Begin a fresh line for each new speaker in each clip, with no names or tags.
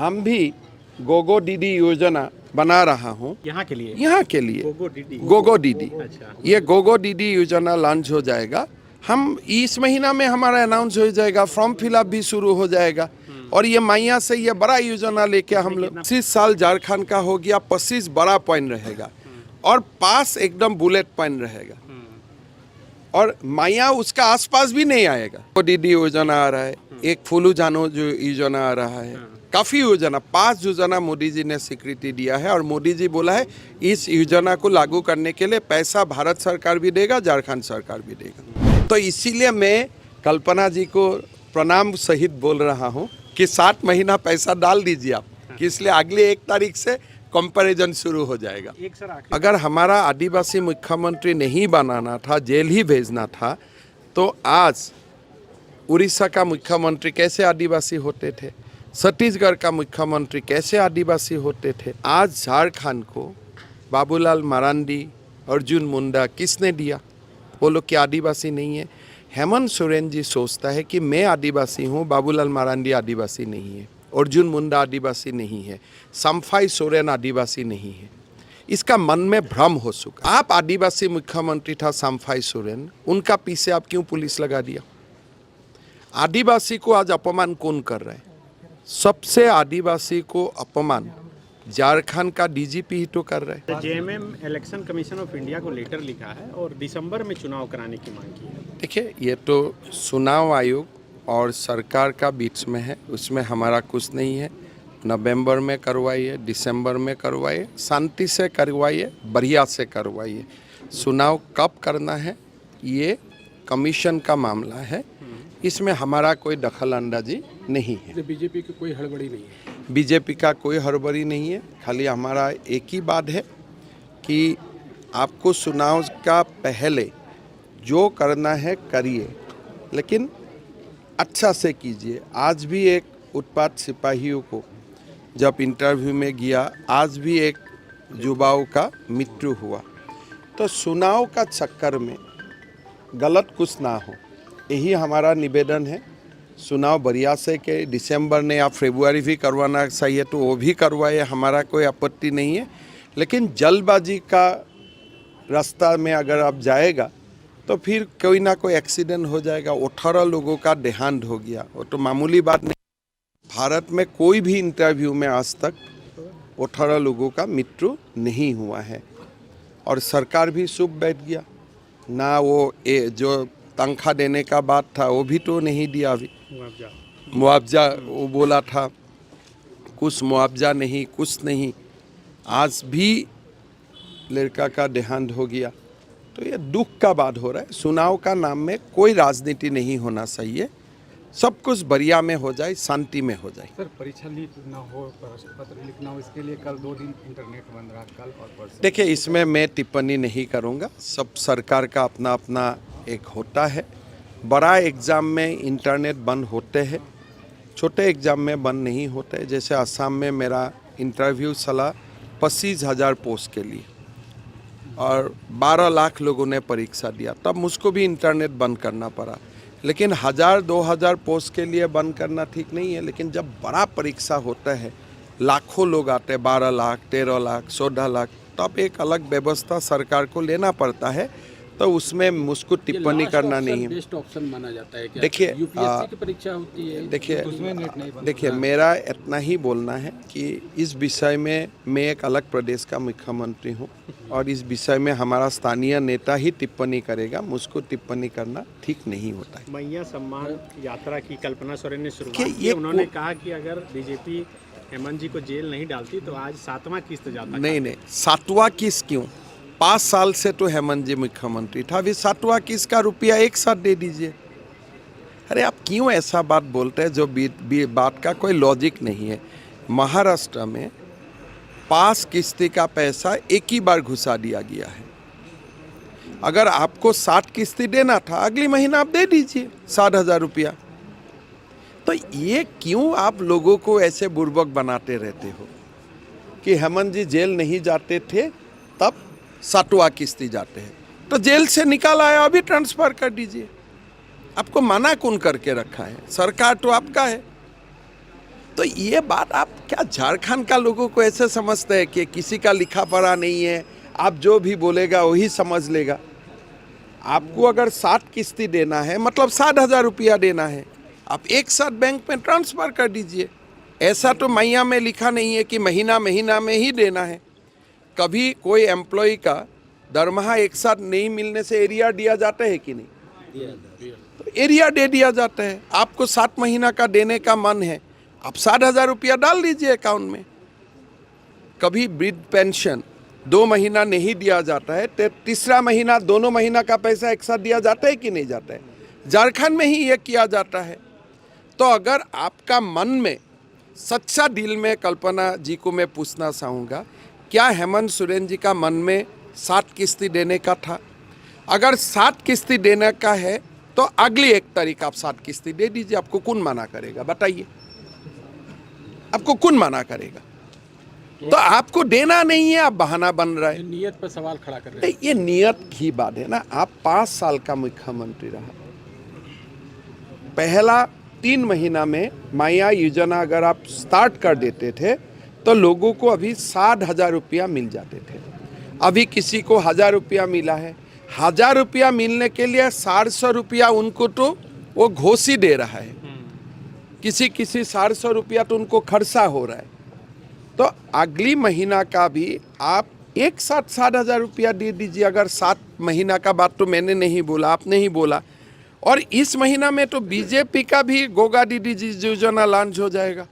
हम भी गोगो दीदी योजना बना रहा हूँ
यहाँ के लिए
गोगो दीदी।
अच्छा।
ये गोगो दीदी योजना लॉन्च हो जाएगा। हम इस महीना में हमारा अनाउंस हो जाएगा, फॉर्म फिलअप भी शुरू हो जाएगा। और ये मैया से ये बड़ा योजना लेके हम लोग 25 साल झारखंड का हो गया, 25 बड़ा पॉइंट रहेगा और पास एकदम बुलेट पॉइंट रहेगा और मैया उसका आसपास भी नहीं आएगा। गोगो दीदी योजना आ रहा है, एक फूलू जानो जो योजना आ रहा है, काफ़ी योजना 5 योजना मोदी जी ने स्वीकृति दिया है और मोदी जी बोला है इस योजना को लागू करने के लिए पैसा भारत सरकार भी देगा, झारखंड सरकार भी देगा। तो इसीलिए मैं कल्पना जी को प्रणाम सहित बोल रहा हूँ कि 7 महीना पैसा डाल दीजिए आप, कि इसलिए अगले 1 तारीख से कंपैरिजन शुरू हो जाएगा। अगर हमारा आदिवासी मुख्यमंत्री नहीं बनाना था, जेल ही भेजना था, तो आज उड़ीसा का मुख्यमंत्री कैसे आदिवासी होते थे, छत्तीसगढ़ का मुख्यमंत्री कैसे आदिवासी होते थे। आज झारखंड को बाबूलाल मरांडी, अर्जुन मुंडा किसने दिया? वो लोग क्या आदिवासी नहीं है? हेमंत सोरेन जी सोचता है कि मैं आदिवासी हूँ, बाबूलाल मरांडी आदिवासी नहीं है, अर्जुन मुंडा आदिवासी नहीं है, सम्फाई सोरेन आदिवासी नहीं है। इसका मन में भ्रम हो चुका। आप आदिवासी मुख्यमंत्री था सम्फाई सोरेन, उनका पीछे आप क्यों पुलिस लगा दिया? आदिवासी को आज अपमान कौन कर रहा है? सबसे आदिवासी को अपमान झारखंड का डीजीपी ही तो कर रहा है।
JMM election commission of India को लेटर लिखा है और दिसंबर में चुनाव कराने की मांग की है।
देखिए, ये तो चुनाव आयोग और सरकार का बीच में है, उसमें हमारा कुछ नहीं है। नवंबर में करवाइए, दिसंबर में करवाइए, शांति से करवाइए, बढ़िया से करवाइए। चुनाव कब करना है ये कमीशन का मामला है, इसमें हमारा कोई दखल अंदाजी नहीं है।
बीजेपी की कोई हड़बड़ी नहीं है।
बीजेपी का कोई हड़बड़ी नहीं है। खाली हमारा एक ही बात है कि आपको चुनाव का पहले जो करना है करिए, लेकिन अच्छा से कीजिए। आज भी एक उत्पाद सिपाहियों को जब इंटरव्यू में गया, आज भी एक युवाओं का मृत्यु हुआ। तो चुनाव का चक्कर में गलत कुछ ना हो, यही हमारा निवेदन है। चुनाव बढ़िया से के दिसंबर ने या फरवरी भी करवाना चाहिए तो वो भी करवाए, हमारा कोई आपत्ति नहीं है। लेकिन जल्दबाजी का रास्ता में अगर आप जाएगा तो फिर कोई ना कोई एक्सीडेंट हो जाएगा। 18 लोगों का देहांत हो गया, वो तो मामूली बात नहीं। भारत में कोई भी इंटरव्यू में आज तक 18 लोगों का मृत्यु नहीं हुआ है और सरकार भी चुप बैठ गया ना। वो जो तनख्वाह देने का बात था वो भी तो नहीं दिया। अभी मुआवजा वो बोला था, कुछ मुआवजा नहीं, कुछ नहीं। आज भी लड़का का देहांत हो गया, तो ये दुख का बात हो रहा है। चुनाव का नाम में कोई राजनीति नहीं होना चाहिए, सब कुछ बढ़िया में हो जाए, शांति में हो जाए।
सर, परीक्षा लीक ना हो, पत्र लिखना हो, इसके लिए कल 2 दिन इंटरनेट बंद रहा, कल और परसों।
देखिए, इसमें मैं टिप्पणी नहीं करूँगा। सब सरकार का अपना अपना एक होता है। बड़ा एग्ज़ाम में इंटरनेट बंद होते हैं, छोटे एग्ज़ाम में बंद नहीं होते। जैसे असम में मेरा इंटरव्यू चला 25,000 पोस्ट के लिए और 12 लाख लोगों ने परीक्षा दिया, तब मुझको भी इंटरनेट बंद करना पड़ा। लेकिन 1,000-2,000 पोस्ट के लिए बंद करना ठीक नहीं है। लेकिन जब बड़ा परीक्षा होता है, लाखों लोग आते हैं, 12 लाख, 13 लाख, 14 लाख, तब एक अलग व्यवस्था सरकार को लेना पड़ता है। तो उसमें मुझको टिप्पणी करना नहीं है।
बेस्ट ऑप्शन माना जाता है क्या?
देखिए,
यूपीएससी की परीक्षा होती है,
देखिए मेरा इतना ही बोलना है कि इस विषय में मैं एक अलग प्रदेश का मुख्यमंत्री हूँ और इस विषय में हमारा स्थानीय नेता ही टिप्पणी करेगा। मुझको टिप्पणी करना ठीक नहीं होता है।
मैया सम्मान यात्रा की कल्पना सोरेन ने शुरुआत
ये
की। उन्होंने कहा कि अगर बीजेपी हेमंत जी को जेल नहीं डालती तो आज 7वां किस्त जाता।
नहीं, 7वां किस्त क्यों? 5 साल से तो हेमंत जी मुख्यमंत्री था, अभी 7वां किस्त का रुपया एक साथ दे दीजिए। अरे आप क्यों ऐसा बात बोलते हैं जो बात का कोई लॉजिक नहीं है। महाराष्ट्र में 5 किस्ती का पैसा एक ही बार घुसा दिया गया है। अगर आपको 60 किस्ती देना था, अगली महीना आप दे दीजिए 60,000 रुपया। तो ये क्यों आप लोगों को ऐसे बुर्बक बनाते रहते हो कि हेमंत जी जेल नहीं जाते थे तब 7वां किस्ती जाते हैं, तो जेल से निकाल आया अभी ट्रांसफ़र कर दीजिए। आपको मना कौन करके रखा है? सरकार तो आपका है। तो ये बात आप क्या झारखंड का लोगों को ऐसे समझते हैं कि किसी का लिखा पढ़ा नहीं है, आप जो भी बोलेगा वही समझ लेगा। आपको अगर 60 किस्ती देना है मतलब 60,000 रुपया देना है, आप एक साथ बैंक में ट्रांसफ़र कर दीजिए। ऐसा तो मैया में लिखा नहीं है कि महीना महीना में ही देना है। कभी कोई एम्प्लॉय का दरमाहा एक साथ नहीं मिलने से एरिया दिया जाता है कि नहीं? तो एरिया दे दिया जाता है। आपको 7 महीना का देने का मन है, आप 60,000 रुपया डाल दीजिए अकाउंट में। कभी वृद्ध पेंशन 2 महीना नहीं दिया जाता है, तो तीसरा महीना दोनों महीना का पैसा एक साथ दिया जाता है कि नहीं जाता है? झारखंड में ही ये किया जाता है। तो अगर आपका मन में सच्चा दिल में, कल्पना जी को मैं पूछना चाहूँगा, क्या हेमंत सोरेन जी का मन में 7 किस्ती देने का था? अगर 7 किस्ती देने का है तो अगली 1 तारीख आप 7 किस्ती दे दीजिए। आपको कौन मना करेगा? बताइए, आपको कौन मना करेगा? तो आपको देना नहीं है, आप बहाना बन रहा है।
नियत पर सवाल खड़ा कर रहे हैं।
ये नियत की बात है ना। आप 5 साल का मुख्यमंत्री रहा, पहला 3 महीना में माया योजना अगर आप स्टार्ट कर देते थे तो लोगों को अभी 60,000 रुपया मिल जाते थे। अभी किसी को 1,000 रुपया मिला है। 1,000 रुपया मिलने के लिए 400 रुपया उनको तो वो घोष ही दे रहा है। किसी 400 रुपया तो उनको खर्चा हो रहा है। तो अगली महीना का भी आप एक साथ 60,000 रुपया दे दीजिए। अगर 7 महीना का बात तो मैंने नहीं बोला, आपने ही बोला। और इस महीना में तो बीजेपी का भी गोगा दीदी जी योजना लॉन्च हो जाएगा।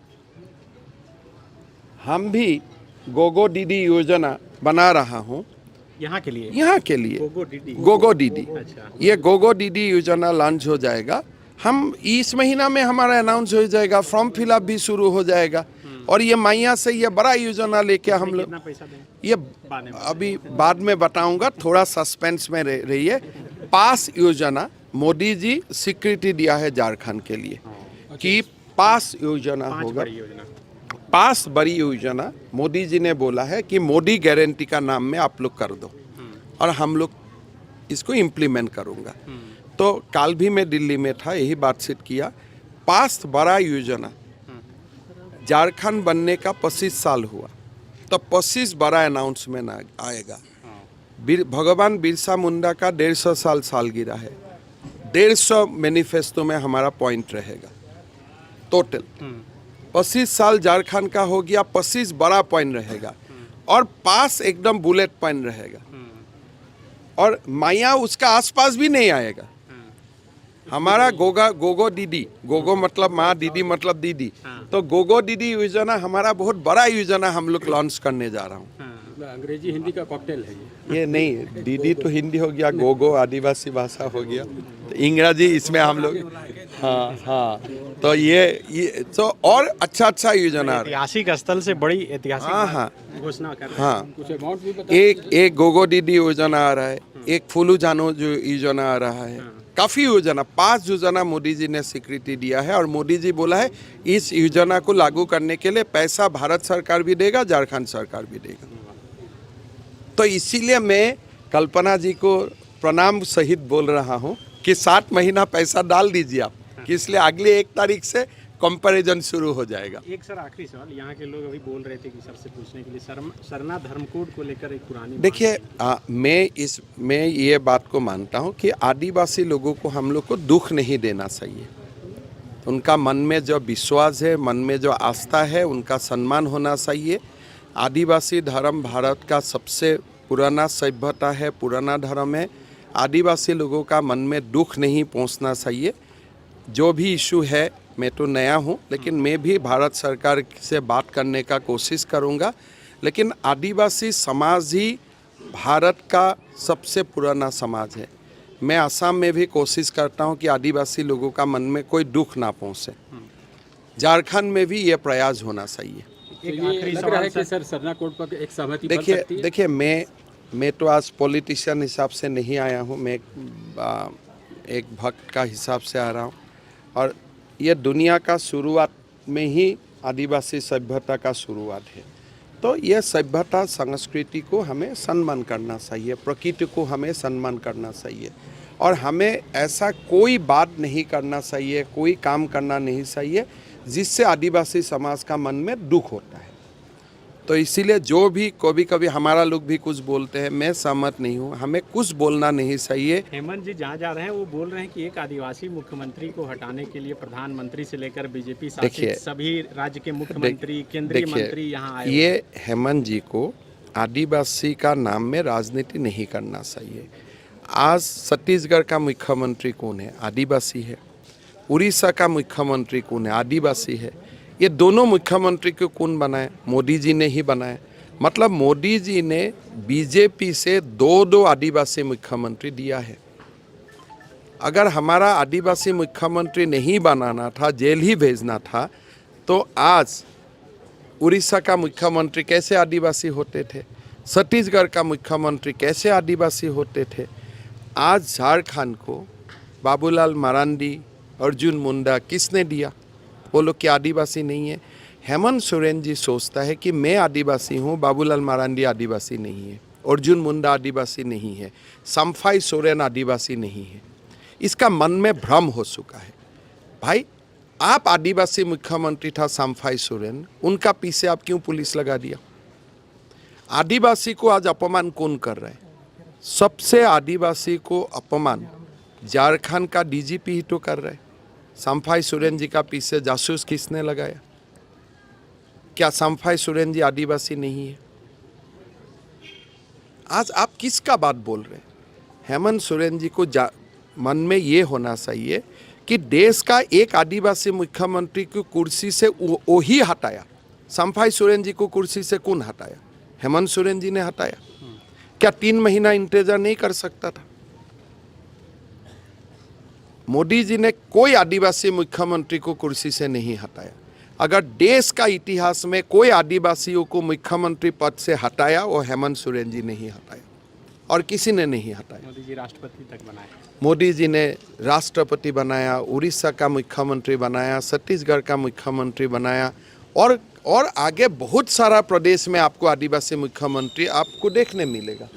हम भी गोगो दीदी योजना बना रहा हूँ
यहाँ के लिए।
गोगो दीदी
अच्छा।
ये गोगो दीदी योजना लॉन्च हो जाएगा। हम इस महीना में हमारा अनाउंस हो जाएगा, फॉर्म फिलअप भी शुरू हो जाएगा। और ये मैया से ये बड़ा योजना लेके हम लोग,
कितना पैसा दें?
ये अभी बाद में बताऊंगा, थोड़ा सस्पेंस में रहिए। पास योजना मोदी जी स्वीकृति दिया है झारखंड के लिए कि पास योजना होगा। पास बड़ी योजना मोदी जी ने बोला है कि मोदी गारंटी का नाम में आप लोग कर दो और हम लोग इसको इम्प्लीमेंट करूँगा। तो कल भी मैं दिल्ली में था, यही बातचीत किया। पास बड़ा योजना झारखंड बनने का 25 साल हुआ, तो 25 बड़ा अनाउंसमेंट आएगा। भगवान बिरसा मुंडा का 150 साल सालगिरह है। 150 मैनिफेस्टो में हमारा पॉइंट रहेगा टोटल। 25 साल झारखंड का हो गया, 25 बड़ा पॉइंट रहेगा और पास एकदम बुलेट पॉइंट रहेगा। और माया उसका आसपास भी नहीं आएगा। हमारा गोगो दीदी, गोगो मतलब माँ, दीदी मतलब दीदी, तो गोगो दीदी योजना हमारा बहुत बड़ा योजना हम लोग लॉन्च करने जा रहा हूँ।
अंग्रेजी हिंदी का कॉकटेल है
ये नहीं, दीदी तो हिंदी हो गया, गोगो आदिवासी भाषा हो गया, तो इंग्रजी इसमें हम लोग। हाँ, तो ये तो और अच्छा योजना।
ऐतिहासिक स्थल से बड़ी ऐतिहासिक घोषणा कर रहे हैं। कुछ अमाउंट भी बता।
एक गोगो दीदी योजना आ रहा है, एक फुलू जानो जो योजना आ रहा है। काफ़ी योजना, 5 योजना मोदी जी ने स्वीकृति दिया है। और मोदी जी बोला है इस योजना को लागू करने के लिए पैसा भारत सरकार भी देगा, झारखंड सरकार भी देगा। तो इसीलिए मैं कल्पना जी को प्रणाम सहित बोल रहा हूँ कि 7 महीना पैसा डाल दीजिए आप, कि इसलिए अगली 1 तारीख से कंपैरिजन शुरू हो जाएगा।
एक सर आखिरी सवाल, यहाँ के लोग अभी बोल रहे थे कि सबसे पूछने के लिए सरना धर्म कोड को लेकर एक पुरानी।
देखिए, मैं ये बात को मानता हूँ कि आदिवासी लोगों को हम लोग को दुख नहीं देना चाहिए। उनका मन में जो विश्वास है, मन में जो आस्था है, उनका सम्मान होना चाहिए। आदिवासी धर्म भारत का सबसे पुराना सभ्यता है, पुराना धर्म है। आदिवासी लोगों का मन में दुख नहीं पहुँचना चाहिए। जो भी इशू है, मैं तो नया हूँ, लेकिन मैं भी भारत सरकार से बात करने का कोशिश करूँगा। लेकिन आदिवासी समाज ही भारत का सबसे पुराना समाज है। मैं असम में भी कोशिश करता हूँ कि आदिवासी लोगों का मन में कोई दुख ना पहुँचे। झारखंड में भी ये प्रयास होना चाहिए।
लग रहा है कि सर सरना कोड पर एक सहमति बन सकती है।
देखिए, मैं तो आज पॉलिटिशियन हिसाब से नहीं आया हूँ, मैं एक भक्त का हिसाब से आ रहा हूँ। और ये दुनिया का शुरुआत में ही आदिवासी सभ्यता का शुरुआत है। तो ये सभ्यता संस्कृति को हमें सम्मान करना चाहिए, प्रकृति को हमें सम्मान करना चाहिए। और हमें ऐसा कोई बात नहीं करना चाहिए, कोई काम करना नहीं चाहिए जिससे आदिवासी समाज का मन में दुख होता है। तो इसीलिए जो भी कभी कभी हमारा लोग भी कुछ बोलते हैं, मैं सहमत नहीं हूँ, हमें कुछ बोलना नहीं चाहिए।
हेमंत जी जहाँ जा रहे हैं वो बोल रहे हैं कि एक आदिवासी मुख्यमंत्री को हटाने के लिए प्रधानमंत्री से लेकर बीजेपी
देखिए,
शासित सभी राज्य के मुख्यमंत्री, केंद्रीय मंत्री यहाँ आए हुए हैं।
ये हेमंत जी को आदिवासी का नाम में राजनीति नहीं करना चाहिए। आज छत्तीसगढ़ का मुख्यमंत्री कौन है? आदिवासी है। उड़ीसा का मुख्यमंत्री कौन है? आदिवासी है। ये दोनों मुख्यमंत्री को कौन बनाए? मोदी जी ने ही बनाए। मतलब मोदी जी ने बीजेपी से दो आदिवासी मुख्यमंत्री दिया है। अगर हमारा आदिवासी मुख्यमंत्री नहीं बनाना था, जेल ही भेजना था, तो आज उड़ीसा का मुख्यमंत्री कैसे आदिवासी होते थे? छत्तीसगढ़ का मुख्यमंत्री कैसे आदिवासी होते थे? आज झारखंड को बाबूलाल मरांडी, अर्जुन मुंडा किसने दिया? वो लोग क्या आदिवासी नहीं है? हेमंत सोरेन जी सोचता है कि मैं आदिवासी हूँ, बाबूलाल मरांडी आदिवासी नहीं है, अर्जुन मुंडा आदिवासी नहीं है, सम्फाई सोरेन आदिवासी नहीं है। इसका मन में भ्रम हो चुका है। भाई, आप आदिवासी मुख्यमंत्री था सम्फाई सोरेन, उनका पीछे आप क्यों पुलिस लगा दिया? आदिवासी को आज अपमान कौन कर रहा है? सबसे आदिवासी को अपमान झारखंड का डीजीपी ही तो कर रहा है। सम्फाई सोरेन जी का पीछे जासूस किसने लगाया? क्या सम्फाई सोरेन जी आदिवासी नहीं है? आज आप किसका बात बोल रहे हैं? हेमंत सोरेन जी को मन में ये होना चाहिए कि देश का एक आदिवासी मुख्यमंत्री की कुर्सी से वो ही हटाया। सम्फाई सोरेन जी को कुर्सी से कौन हटाया? हेमंत सोरेन जी ने हटाया। क्या 3 महीना इंतजार नहीं कर सकता था? मोदी जी ने कोई आदिवासी मुख्यमंत्री को कुर्सी से नहीं हटाया। अगर देश का इतिहास में कोई आदिवासियों को मुख्यमंत्री पद से हटाया, वो हेमंत सोरेन जी ने ही हटाया और किसी ने नहीं हटाया।
मोदी जी राष्ट्रपति तक बनाए।
मोदी जी ने राष्ट्रपति बनाया, उड़ीसा का मुख्यमंत्री बनाया, छत्तीसगढ़ का मुख्यमंत्री बनाया और आगे बहुत सारा प्रदेश में आपको आदिवासी मुख्यमंत्री आपको देखने मिलेगा।